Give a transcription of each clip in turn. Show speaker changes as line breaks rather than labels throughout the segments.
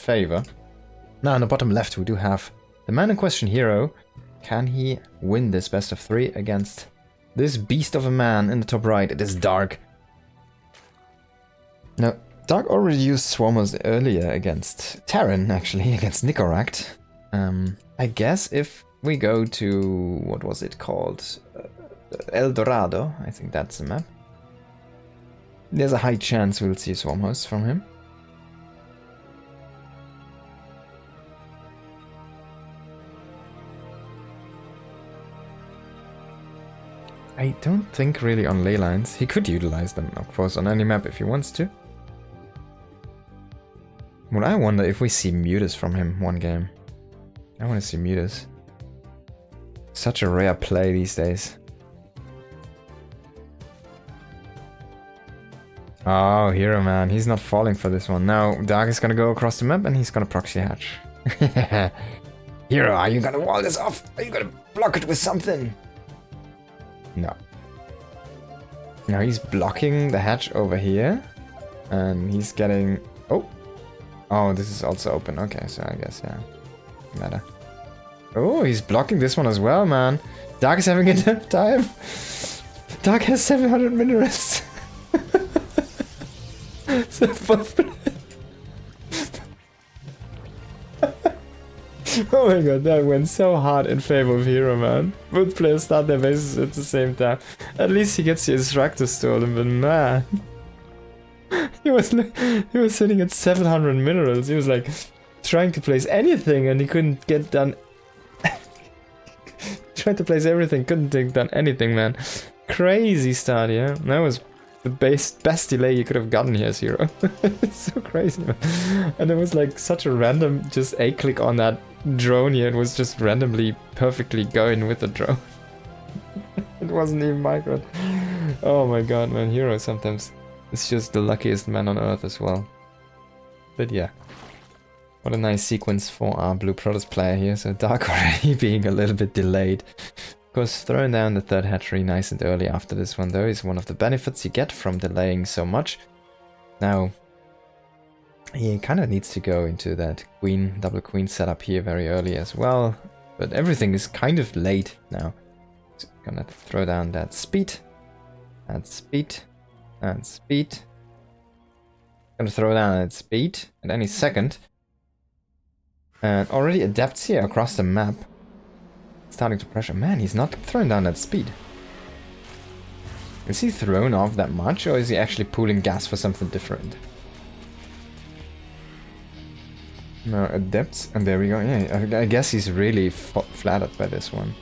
favor. Now on the bottom left we do have the man in question, herO. Can he win this best of 3 against this beast of a man in the top right? It is dark. Now, dark already used Swarmers earlier against Terran, actually, against Nicorakt. I guess if we go to, what was it called? El Dorado, I think that's the map. There's a high chance we'll see Swarmers from him. I don't think really on ley lines. He could utilize them, of course, on any map if he wants to. Well, I wonder if we see Mutas from him one game. I want to see Mutas. Such a rare play these days. Oh, herO, man. He's not falling for this one. Now, Dark is gonna go across the map and he's gonna proxy hatch. herO, are you gonna wall this off? Are you gonna block it with something? No. Now he's blocking the hatch over here. And he's getting... Oh! Oh, this is also open. Okay, so I guess, yeah. Doesn't matter. Oh, he's blocking this one as well, man. Dark is having a tough time. Dark has 700 minerals. So oh my god, that went so hard in favor of herO, man. Both players start their bases at the same time. At least he gets the extractor stolen, but man. He was sitting at 700 minerals. He was like trying to place anything and he couldn't get done. Tried to place everything, couldn't get done anything, man. Crazy start, yeah. That was the best delay you could have gotten here as herO. It's so crazy, man. And it was like such a random, just a click on that drone here. It was just randomly perfectly going with the drone. It wasn't even micro. Oh my god, man. herO sometimes is just the luckiest man on earth as well. But yeah. What a nice sequence for our Blue Protoss player here. So Dark already being a little bit delayed. Of course, throwing down the third hatchery nice and early after this one though is one of the benefits you get from delaying so much. Now, he kind of needs to go into that queen, double queen setup here very early as well. But everything is kind of late now. So gonna throw down that speed. And speed. And speed. Gonna throw down that speed at any second. And already adapts here across the map. Starting to pressure. Man, he's not throwing down that speed. Is he thrown off that much, or is he actually pooling gas for something different? No, adapts, and there we go. Yeah, I guess he's really flattered by this one.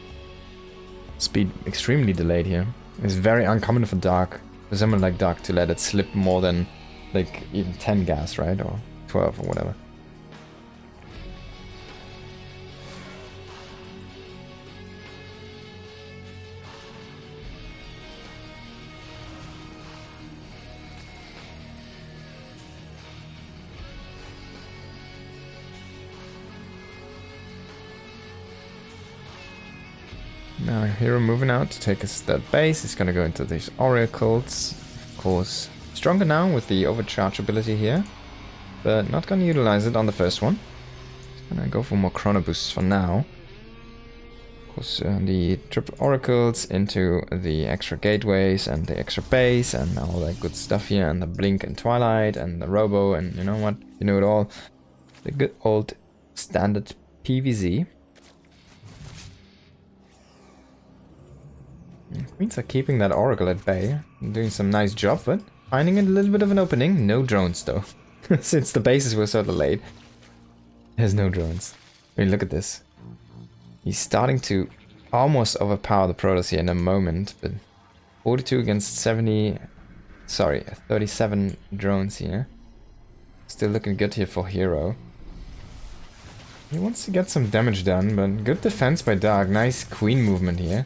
Speed extremely delayed here. It's very uncommon for Dark, for someone like Dark, to let it slip more than like even 10 gas, right? Or 12 or whatever. Now herO moving out to take his third base. He's gonna go into these oracles. Of course, stronger now with the overcharge ability here, but not gonna utilize it on the first one. He's gonna go for more chrono boosts for now. Of course, the triple oracles into the extra gateways and the extra base and all that good stuff here, and the blink and twilight and the robo, and you know what? You know it all. The good old standard PVZ. Queens are keeping that Oracle at bay, doing some nice job, but finding a little bit of an opening. No drones though, since the bases were so delayed. There's no drones. I mean, look at this. He's starting to almost overpower the Protoss here in a moment, but 42 against 70, sorry, 37 drones here. Still looking good here for herO. He wants to get some damage done, but good defense by Dark. Nice queen movement here.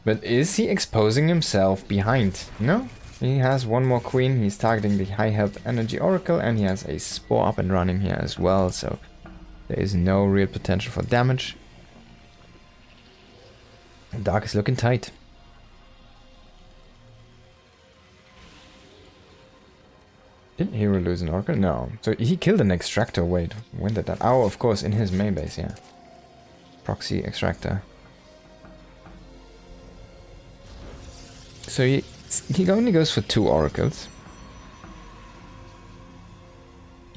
But is he exposing himself behind? No, he has one more queen. He's targeting the high health energy oracle, and he has a spore up and running here as well, so there is no real potential for damage. Dark is looking tight. Did Hero lose an Oracle? No. So he killed an Extractor. Wait, when did that? Oh, of course, in his main base, yeah. Proxy Extractor. So he only goes for 2 Oracles.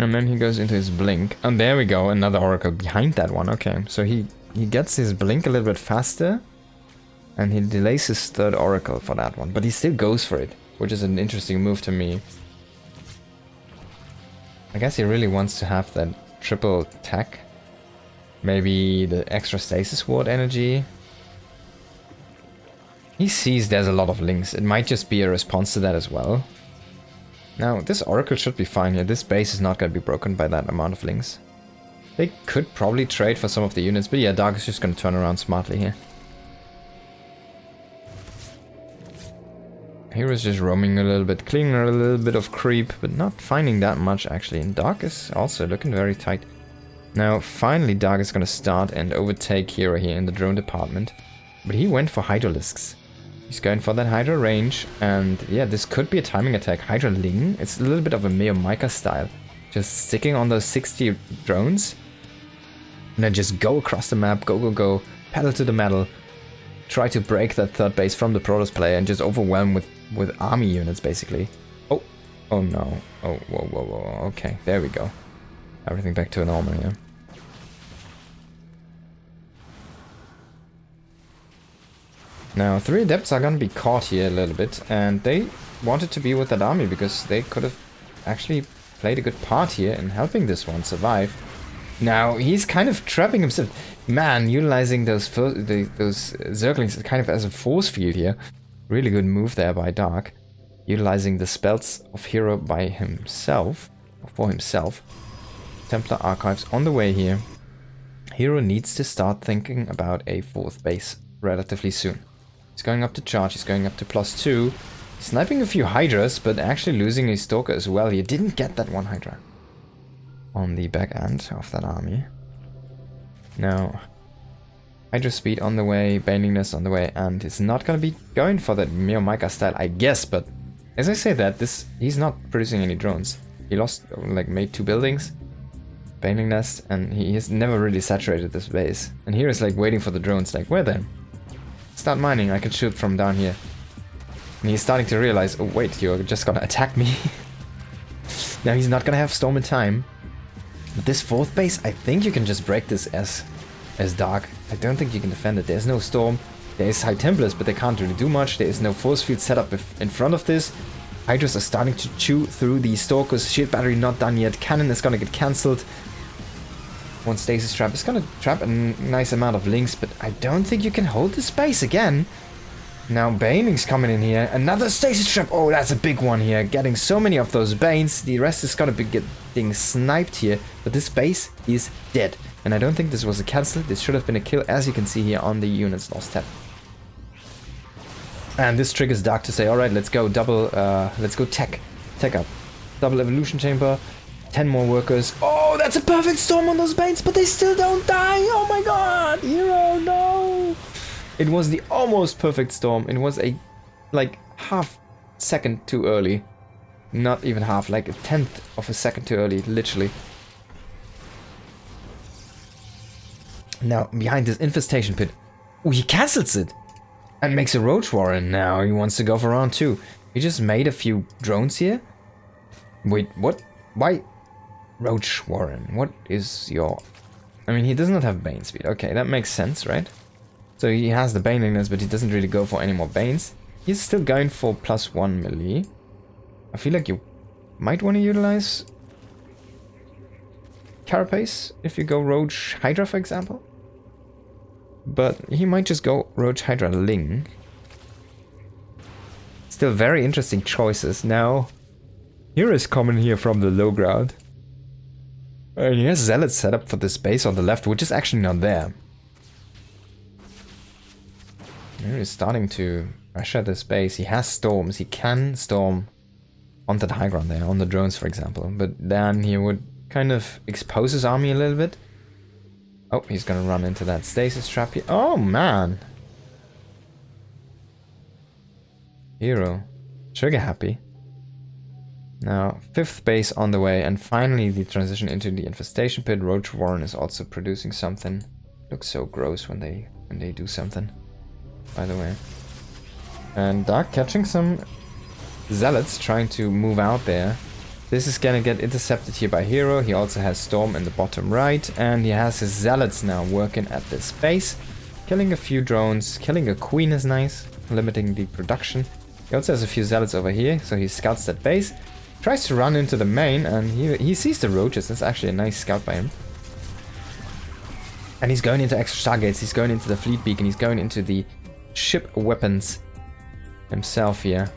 And then he goes into his Blink. And there we go, another Oracle behind that one. Okay, so he gets his Blink a little bit faster. And he delays his 3rd Oracle for that one. But he still goes for it, which is an interesting move to me. I guess he really wants to have that triple tech. Maybe the extra Stasis Ward energy. He sees there's a lot of links. It might just be a response to that as well. Now, this Oracle should be fine here. This base is not going to be broken by that amount of links. They could probably trade for some of the units, but yeah, Dark is just going to turn around smartly here. Hero's just roaming a little bit, cleaning a little bit of creep, but not finding that much actually. And Dark is also looking very tight. Now, finally, Dark is going to start and overtake Hero here in the drone department. But he went for Hydralisks. He's going for that Hydra range, and yeah, this could be a timing attack. Hydra Ling, it's a little bit of a Mio style. Just sticking on those 60 drones, and then just go across the map, go, pedal to the metal, try to break that 3rd base from the Protoss player, and just overwhelm with army units, basically. Oh no, oh, whoa, okay, there we go. Everything back to normal, yeah. Now, 3 Adepts are gonna be caught here a little bit, and they wanted to be with that army because they could have actually played a good part here in helping this one survive. Now, he's kind of trapping himself. Man, utilizing those Zerglings kind of as a force field here. Really good move there by Dark. Utilizing the spells of Hero by himself, or for himself. Templar Archives on the way here. Hero needs to start thinking about a 4th base relatively soon. He's going up to charge, he's going up to +2. He's sniping a few Hydras, but actually losing a Stalker as well. He didn't get that one Hydra on the back end of that army. Now, Hydra speed on the way, Baningness on the way, and it's not gonna be going for that Mio style, I guess, but as I say that, he's not producing any drones. He lost, like, made 2 buildings, Baningness, and he has never really saturated this base. And here is like waiting for the drones, like, where then? Start mining, I can shoot from down here. And he's starting to realize, oh wait, you're just gonna attack me. Now he's not gonna have Storm in time. But this 4th base, I think you can just break this as Dark. I don't think you can defend it. There's no Storm. There is High Templars, but they can't really do much. There is no force field set up in front of this. Hydras are starting to chew through the Stalkers. Shield Battery not done yet. Cannon is gonna get cancelled. One Stasis Trap is gonna trap a nice amount of links, but I don't think you can hold the space again. Now Baning's coming in here. Another Stasis Trap. Oh, that's a big one here. Getting so many of those Banes. The rest is gonna be getting sniped here. But this base is dead. And I don't think this was a cancel. This should have been a kill, as you can see here on the units lost tab. And this triggers Dark to say, alright, let's go double, let's go tech up. Double Evolution Chamber. 10 more workers. Oh, that's a perfect storm on those Banes, but they still don't die. Oh my god. Hero, no. It was the almost perfect storm. It was a, like, half second too early. Not even half, like a 10th of a second too early, literally. Now, behind this infestation pit. Oh, he cancels it. And makes a Roach Warren. Now he wants to go for round 2. He just made a few drones here. Wait, what? Why? Roach Warren, what is your... I mean, he does not have Bane speed. Okay, that makes sense, right? So he has the Baningness, but he doesn't really go for any more Banes. He's still going for +1 melee. I feel like you might want to utilize Carapace if you go Roach Hydra, for example. But he might just go Roach Hydra Ling. Still very interesting choices. Now, Hero is coming here from the low ground. And he has Zealots set up for this base on the left, which is actually not there. Hero is starting to pressure this base. He has storms. He can storm onto the high ground there, on the drones, for example. But then he would kind of expose his army a little bit. Oh, he's gonna run into that stasis trap here. Oh, man. Hero. Trigger happy. Now, 5th base on the way, and finally the transition into the infestation pit. Roach Warren is also producing something. Looks so gross when they do something, by the way. And Dark catching some zealots trying to move out there. This is gonna get intercepted here by herO. He also has Storm in the bottom right, and he has his zealots now working at this base. Killing a few drones, killing a queen is nice, limiting the production. He also has a few zealots over here, so he scouts that base. Tries to run into the main, and he sees the roaches. That's actually a nice scout by him. And he's going into extra stargates, he's going into the fleet beacon, he's going into the ship weapons himself here.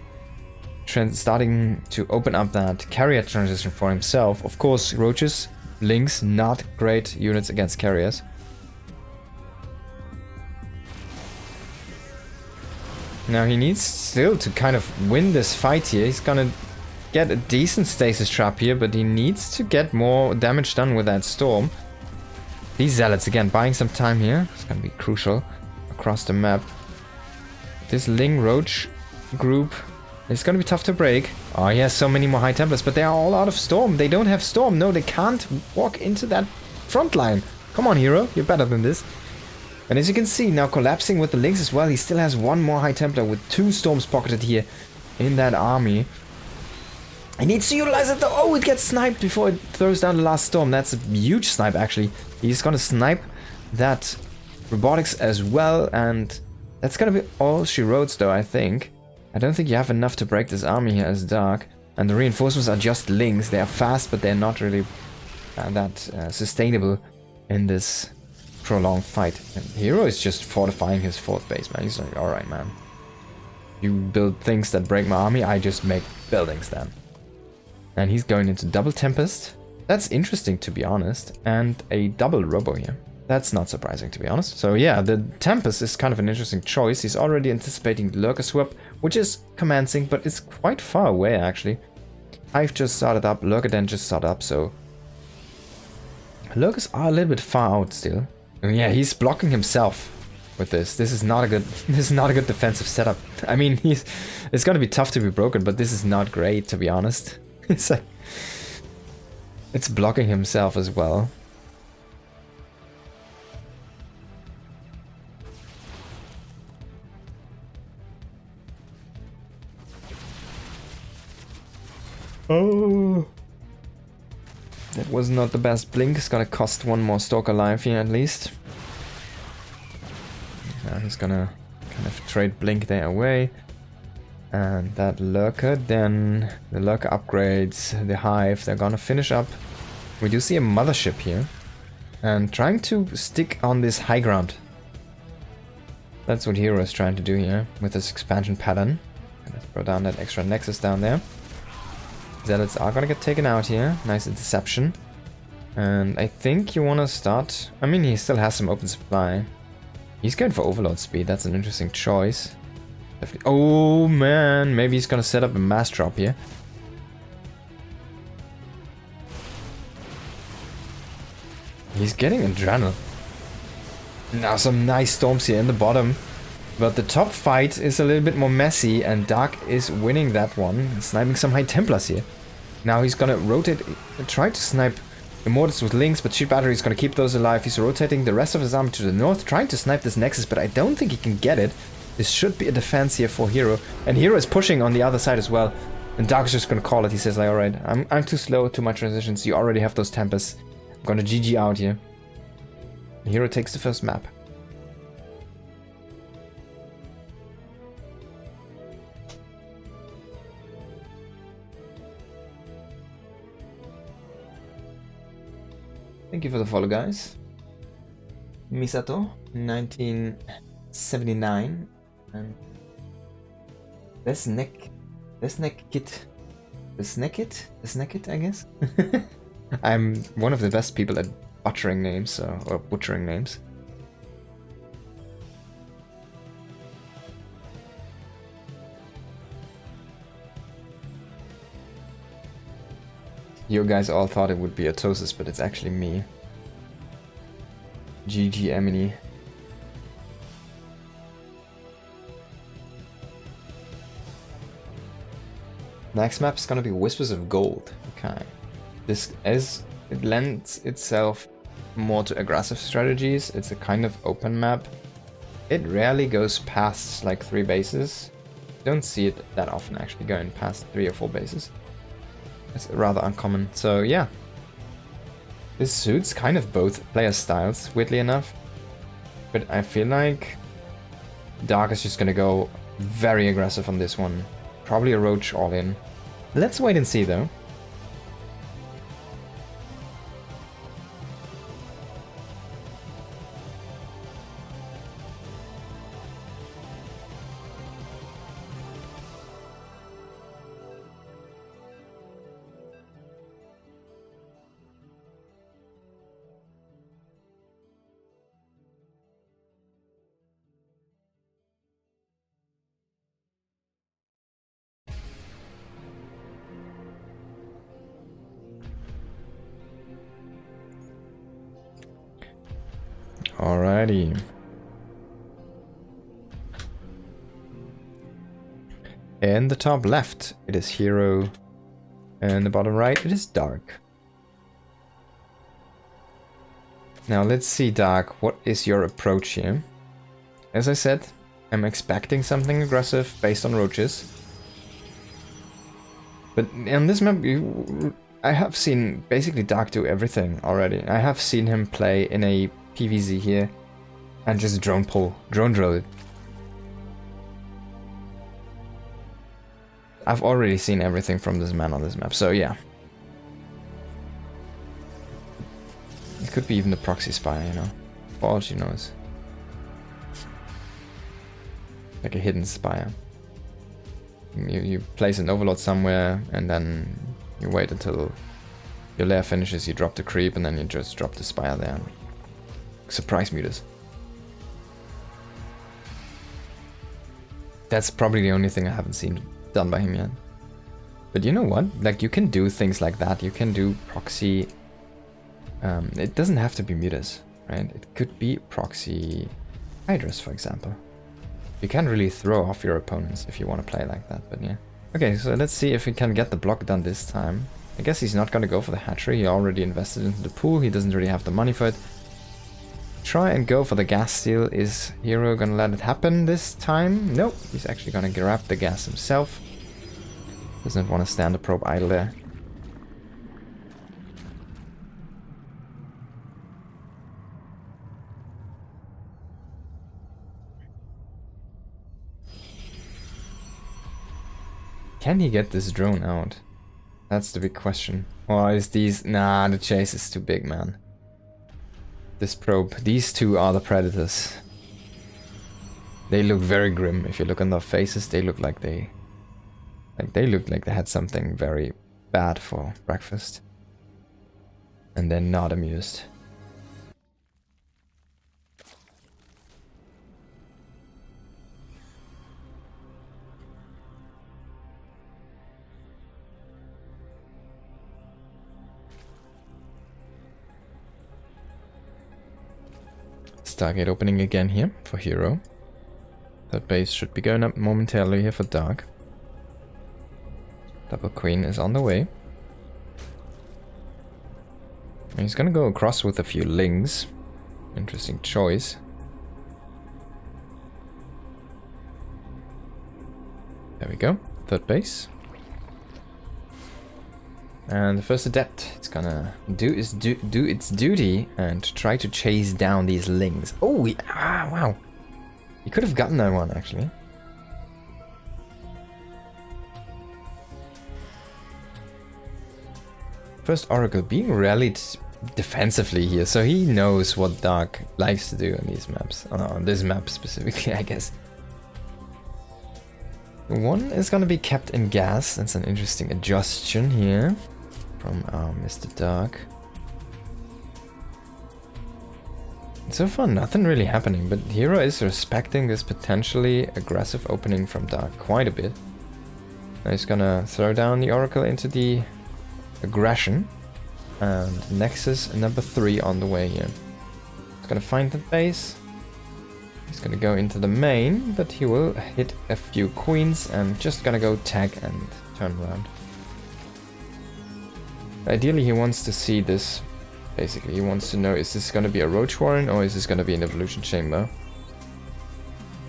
Starting to open up that carrier transition for himself. Of course, roaches, lynx, not great units against carriers. Now he needs still to kind of win this fight here. He's gonna get a decent stasis trap here, but he needs to get more damage done with that storm. These zealots again buying some time here. It's gonna be crucial across the map. This Ling Roach group is gonna be tough to break. Oh, he has so many more High Templars, but they are all out of storm. They don't have storm. No, they can't walk into that front line. Come on, herO, you're better than this. And as you can see, now collapsing with the Lynx as well, he still has one more High Templar with 2 storms pocketed here in that army. He needs to utilize it though. Oh, it gets sniped before it throws down the last storm. That's a huge snipe actually. He's gonna snipe that robotics as well, and that's gonna be all she wrote though, I think. I don't think you have enough to break this army here as Dark. And the reinforcements are just Lynx. They are fast, but they're not really that sustainable in this prolonged fight. And herO is just fortifying his 4th base, man. He's like, alright, man. You build things that break my army, I just make buildings then. And he's going into double Tempest. That's interesting, to be honest. And a double Robo here. That's not surprising, to be honest. So yeah, the Tempest is kind of an interesting choice. He's already anticipating the Lurker Swap, which is commencing, but it's quite far away, actually. I've just started up, Lurker Den just started up, so... Lurkers are a little bit far out still. And yeah, he's blocking himself with this. This is not a good defensive setup. I mean, it's gonna be tough to be broken, but this is not great, to be honest. It's like... It's blocking himself as well. Oh, that was not the best blink. It's gonna cost one more Stalker life here at least. Now he's gonna kind of trade blink there away. And that Lurker, then the Lurker upgrades, the Hive, they're gonna finish up. We do see a mothership here. And trying to stick on this high ground. That's what herO is trying to do here with this expansion pattern. Let's throw down that extra Nexus down there. Zealots are gonna get taken out here. Nice interception. And I think you wanna start... I mean, he still has some open supply. He's going for overload speed. That's an interesting choice. Definitely. Oh man, maybe he's gonna set up a mass drop here. He's getting adrenaline. Now some nice storms here in the bottom. But the top fight is a little bit more messy, and Dark is winning that one. Sniping some High Templars here. Now he's gonna rotate, try to snipe Immortals with Lynx, but Shield Battery is gonna keep those alive. He's rotating the rest of his army to the north, trying to snipe this Nexus, but I don't think he can get it. This should be a defense here for herO. And herO is pushing on the other side as well. And Dark is just gonna call it. He says like, alright, I'm too slow to my transitions. You already have those Tempests. I'm gonna GG out here. And herO takes the first map. Thank you for the follow, guys. Misato, 1979, and the snack kit, I guess. I'm one of the best people at butchering names, or butchering names. You guys all thought it would be Atosis, but it's actually me. GG Emily. Next map is gonna be Whispers of Gold. Okay. This is, it lends itself more to aggressive strategies. It's a kind of open map. It rarely goes past like 3 bases. Don't see it that often actually going past 3 or 4 bases. It's rather uncommon. So yeah. This suits kind of both player styles, weirdly enough. But I feel like Dark is just gonna go very aggressive on this one. Probably a Roach all in. Let's wait and see though. Alrighty. In the top left, it is herO. And the bottom right, it is Dark. Now let's see, Dark, what is your approach here? As I said, I'm expecting something aggressive based on roaches. But on this map, I have seen basically Dark do everything already. I have seen him play in a PVZ here and just drone drill it. I've already seen everything from this man on this map, so yeah. It could be even the proxy spy, you know, for all she knows. Like a hidden spire. You place an overlord somewhere and then you wait until your lair finishes, you drop the creep and then you just drop the spire there. Surprise mutas. That's probably the only thing I haven't seen done by him yet. But you know what? Like, you can do things like that. You can do proxy. It doesn't have to be mutas, right? It could be proxy hydras, for example. You can really throw off your opponents if you want to play like that, but yeah. Okay, so let's see if we can get the block done this time. I guess he's not going to go for the hatchery. He already invested into the pool. He doesn't really have the money for it. Try and go for the gas steal. Is herO gonna let it happen this time? Nope, he's actually gonna grab the gas himself. Doesn't want to stand the probe idle there. Can he get this drone out? That's the big question. Or is these... Nah, the chase is too big, man. This probe. These two are the predators. They look very grim. If you look on their faces, they look like they look like they had something very bad for breakfast. And they're not amused. Stargate opening again here for herO. That base should be going up momentarily here for Dark. Double Queen is on the way. And he's gonna go across with a few lings. Interesting choice. There we go. Third base. And the first adept, it's gonna do its duty and try to chase down these lings. Oh, wow. He could have gotten that one, actually. First Oracle being rallied defensively here, so he knows what Dark likes to do on these maps. On this map specifically, I guess. One is gonna be kept in gas. That's an interesting adjustment here from Mr. Dark. So far, nothing really happening, but herO is respecting this potentially aggressive opening from Dark quite a bit. Now he's gonna throw down the Oracle into the aggression, and Nexus number 3 on the way here. He's gonna find the base. He's gonna go into the main, but he will hit a few queens and just gonna go tag and turn around. Ideally, he wants to see this. Basically, he wants to know, is this going to be a roach warren or is this going to be an evolution chamber?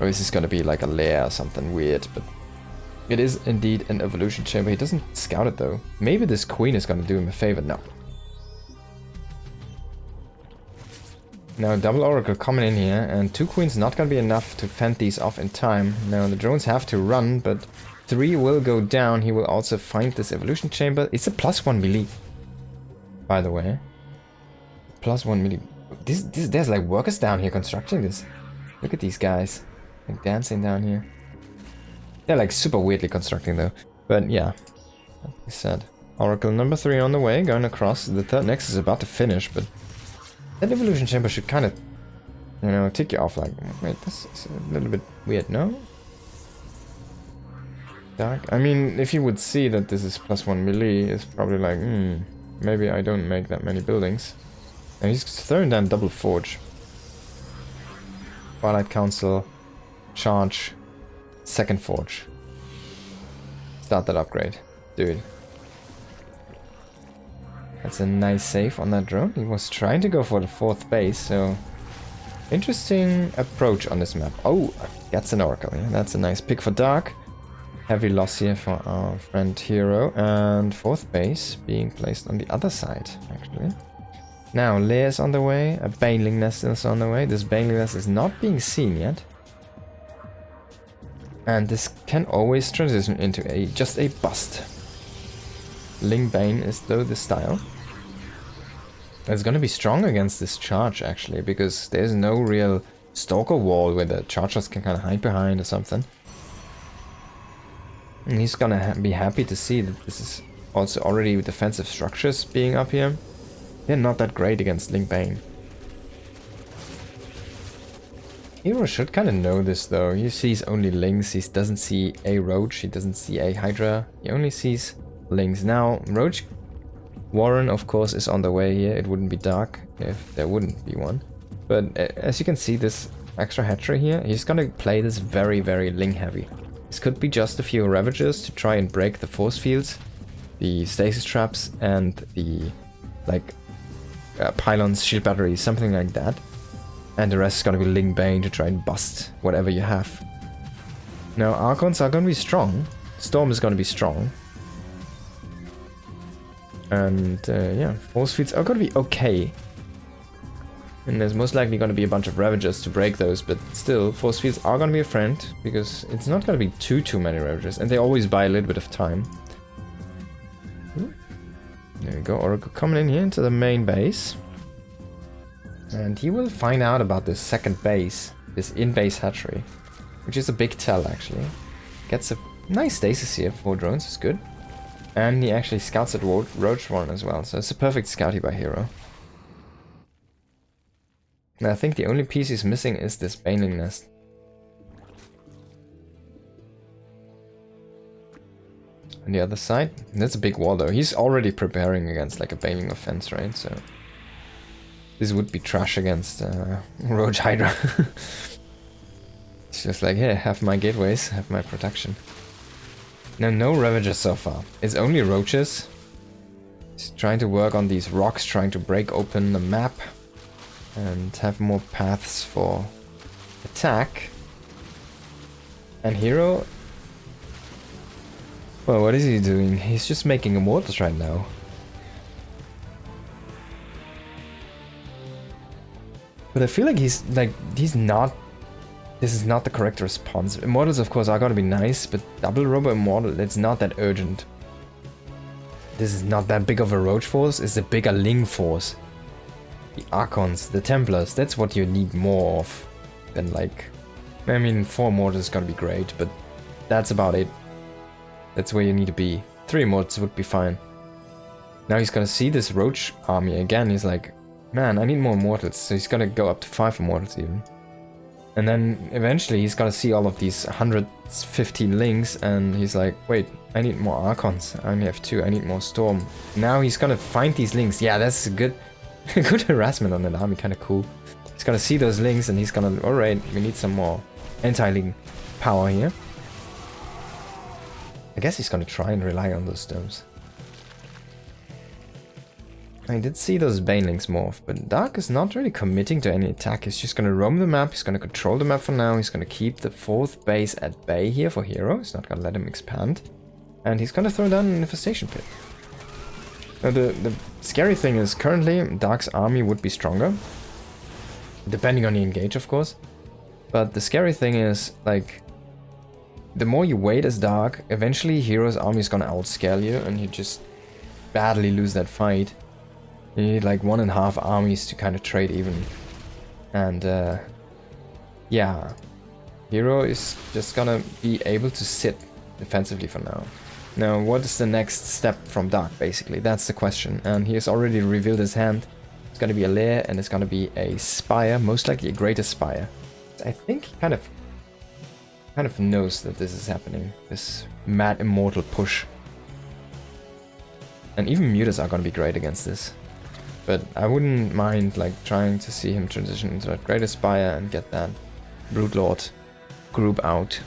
Or is this going to be like a lair or something weird? But it is indeed an evolution chamber. He doesn't scout it though. Maybe this queen is going to do him a favor. No. Now double oracle coming in here, and 2 queens not going to be enough to fend these off in time. Now the drones have to run, but 3 will go down. He will also find this evolution chamber. It's a +1 melee, by the way. +1 melee. There's like workers down here constructing this. Look at these guys, like dancing down here. They're like super weirdly constructing though. But yeah, like I said, oracle number 3 on the way, going across. The 3rd nexus is about to finish, but that evolution chamber should kind of, you know, tick you off like, wait, this is a little bit weird, no? Dark. I mean, if you would see that this is +1 melee, it's probably like, maybe I don't make that many buildings. And he's throwing down double forge. Twilight Council, charge, 2nd forge. Start that upgrade, dude. That's a nice save on that drone. He was trying to go for the 4th base, so interesting approach on this map. Oh, that's an oracle. Yeah, that's a nice pick for dark. Heavy loss here for our friend herO, and 4th base being placed on the other side, actually. Now, lairs on the way, a baneling nest is on the way. This baneling nest is not being seen yet. And this can always transition into just a bust. Ling Bane is though the style. It's gonna be strong against this charge actually, because there's no real stalker wall where the chargers can kind of hide behind or something. And he's gonna be happy to see that this is also already defensive structures being up here. They're not that great against Ling Bane. herO should kind of know this though. He sees only Lings, he doesn't see a Roach, he doesn't see a Hydra, he only sees Lings. Now, Roach Warren, of course, is on the way here. It wouldn't be dark if there wouldn't be one. But as you can see, this extra hatchery here, he's gonna play this very, very Ling heavy. This could be just a few Ravagers to try and break the force fields, the stasis traps, and the, like, pylons, shield batteries, something like that. And the rest is gonna be Ling Bane to try and bust whatever you have. Now, Archons are gonna be strong. Storm is gonna be strong. And yeah, force fields are gonna be okay. And there's most likely gonna be a bunch of Ravagers to break those, but still, force fields are gonna be a friend, because it's not gonna be too many Ravagers, and they always buy a little bit of time. There we go, Oracle coming in here into the main base. And he will find out about this 2nd base, this in-base hatchery, which is a big tell actually. Gets a nice stasis here, 4 drones, is good. And he actually scouts at Roach Warren as well, so it's a perfect scouty by herO. And I think the only piece he's missing is this baneling nest. On the other side, that's a big wall though. He's already preparing against like a baneling offense, right? So this would be trash against Roach Hydra. It's just like, hey, have my gateways, have my protection. Now, no Ravagers so far. It's only Roaches. He's trying to work on these rocks, trying to break open the map and have more paths for attack. And herO, well, what is he doing? He's just making immortals right now. But I feel like he's not. This is not the correct response. Immortals, of course, are gonna be nice, but double Robo Immortal, it's not that urgent. This is not that big of a Roach force, it's a bigger Ling force. The Archons, the Templars, that's what you need more of than like... I mean, 4 Immortals is gonna be great, but that's about it. That's where you need to be. 3 Immortals would be fine. Now he's gonna see this Roach army again, he's like, man, I need more Immortals, so he's gonna go up to 5 Immortals even. And then eventually he's gonna see all of these 115 Lings and he's like, wait, I need more Archons. I only have 2, I need more Storm. Now he's gonna find these Lings. Yeah, that's a good good harassment on that army, kinda cool. He's gonna see those Lings and he's gonna, alright, we need some more anti-Ling power here. guess he's gonna try and rely on those stones. I did see those banelings morph, but Dark is not really committing to any attack. He's just gonna roam the map, he's gonna control the map for now, he's gonna keep the 4th base at bay here for herO. He's not gonna let him expand. And he's gonna throw down an infestation pit. Now the scary thing is, currently Dark's army would be stronger. Depending on the engage, of course. But the scary thing is, like, the more you wait as Dark, eventually herO's army is gonna outscale you and you just badly lose that fight. You need like 1.5 armies to kind of trade even. And yeah, herO is just gonna be able to sit defensively for now. Now, what is the next step from Dark, basically? That's the question. And he has already revealed his hand. It's gonna be a lair and it's gonna be a spire, most likely a greater spire. I think he kind of knows that this is happening. This mad immortal push. And even mutas are gonna be great against this. But I wouldn't mind like trying to see him transition into that greater spire and get that Broodlord group out.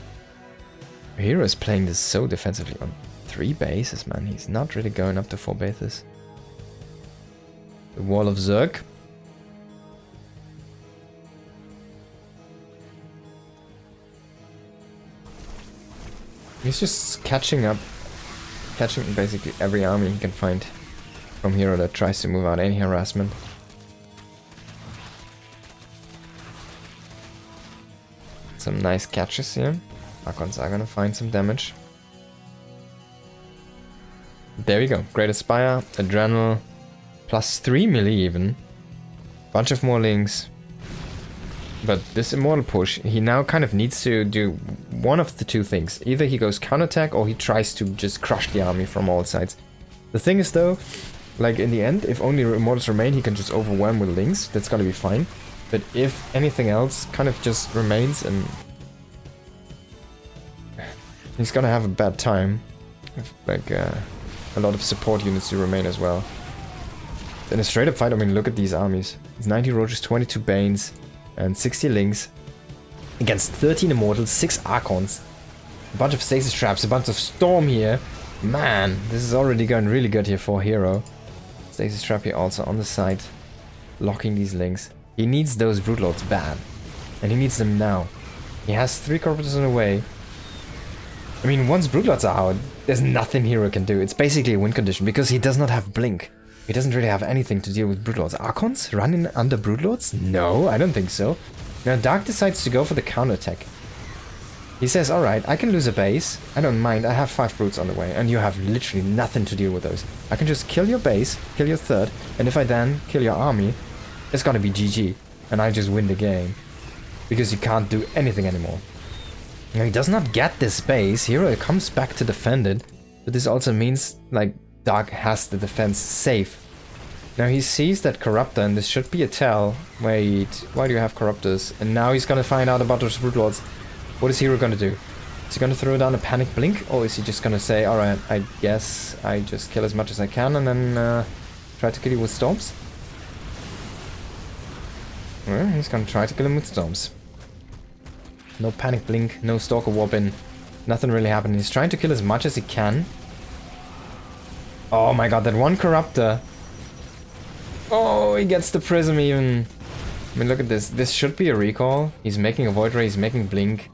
herO is playing this so defensively on 3 bases, man. He's not really going up to 4 bases. The Wall of Zerg. He's just catching basically every army he can find from herO that tries to move out any harassment. Some nice catches here. Archons are gonna find some damage. There we go. Great Aspire, Adrenal, +3 melee even. Bunch of more links. But this Immortal push, he now kind of needs to do one of the 2 things. Either he goes counterattack or he tries to just crush the army from all sides. The thing is though, like in the end, if only Immortals remain, he can just overwhelm with links. That's gonna be fine. But if anything else kind of just remains, and he's gonna have a bad time. If, like a lot of support units to remain as well. In a straight up fight, I mean, look at these armies. It's 90 Roaches, 22 Banes, and 60 Links. Against 13 Immortals, 6 Archons. A bunch of Stasis Traps, a bunch of Storm here. Man, this is already going really good here for herO. Stasis Trap here also on the side. Locking these Links. He needs those Broodlords bad. And he needs them now. He has 3 Corruptors in the way. I mean, once Broodlords are out, there's nothing herO can do. It's basically a win condition, because he does not have Blink. He doesn't really have anything to deal with Broodlords. Archons running under Broodlords? No, I don't think so. Now Dark decides to go for the counterattack. He says, alright, I can lose a base. I don't mind, I have 5 Broods on the way, and you have literally nothing to deal with those. I can just kill your base, kill your 3rd, and if I then kill your army, it's gonna be GG. And I just win the game. Because you can't do anything anymore. Now he does not get this base. herO comes back to defend it. But this also means, like, Dark has the defense safe. Now he sees that Corruptor, and this should be a tell. Wait, why do you have Corruptors? And now he's gonna find out about those Broodlords. What is herO gonna do? Is he gonna throw down a Panic Blink? Or is he just gonna say, alright, I guess I just kill as much as I can and then try to kill you with Storms? Well, he's gonna try to kill him with Storms. No Panic Blink, no Stalker Warp in. Nothing really happened. He's trying to kill as much as he can. Oh my god, that one Corruptor. Oh, he gets the Prism even. I mean, look at this. This should be a recall. He's making a Void Ray, he's making Blink.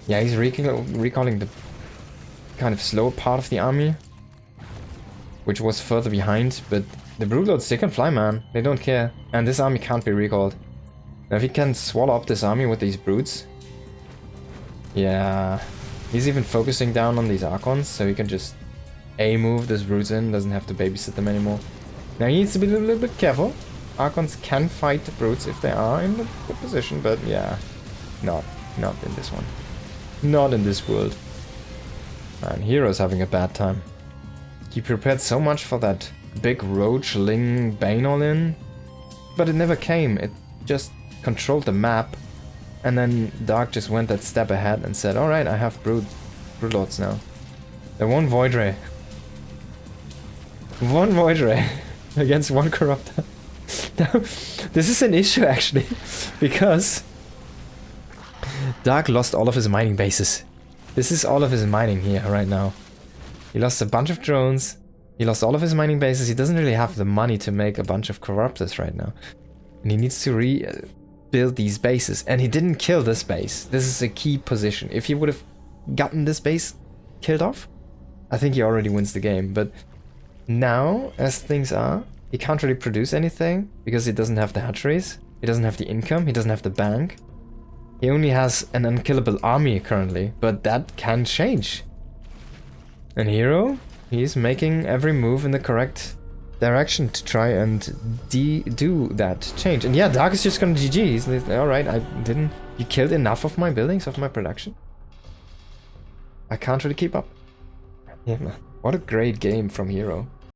Yeah, he's recalling the kind of slower part of the army. Which was further behind, but the Broodlords, they can fly, man. They don't care. And this army can't be recalled. Now, if he can swallow up this army with these Broods. Yeah. He's even focusing down on these Archons, so he can just A-move those Broods in, doesn't have to babysit them anymore. Now he needs to be a little bit careful. Archons can fight the Broods if they are in the good position, but yeah. Not in this one. Not in this world. Man, herO's having a bad time. He prepared so much for that big Roach Ling Bane all-in, but it never came. It just controlled the map, and then Dark just went that step ahead and said, alright, I have Broodlords now. The one Void Ray. One Void Ray against one Corruptor. Now, this is an issue actually, because Dark lost all of his mining bases. This is all of his mining here right now. He lost a bunch of drones. He lost all of his mining bases. He doesn't really have the money to make a bunch of corruptors right now. And he needs to rebuild these bases. And he didn't kill this base. This is a key position. If he would have gotten this base killed off, I think he already wins the game. But now, as things are, he can't really produce anything because he doesn't have the hatcheries. He doesn't have the income. He doesn't have the bank. He only has an unkillable army currently, but that can change. And herO, he's making every move in the correct direction to try and do that change. And yeah, Dark is just gonna GG. He's like, alright, you killed enough of my buildings, of my production. I can't really keep up. Yeah, what a great game from herO.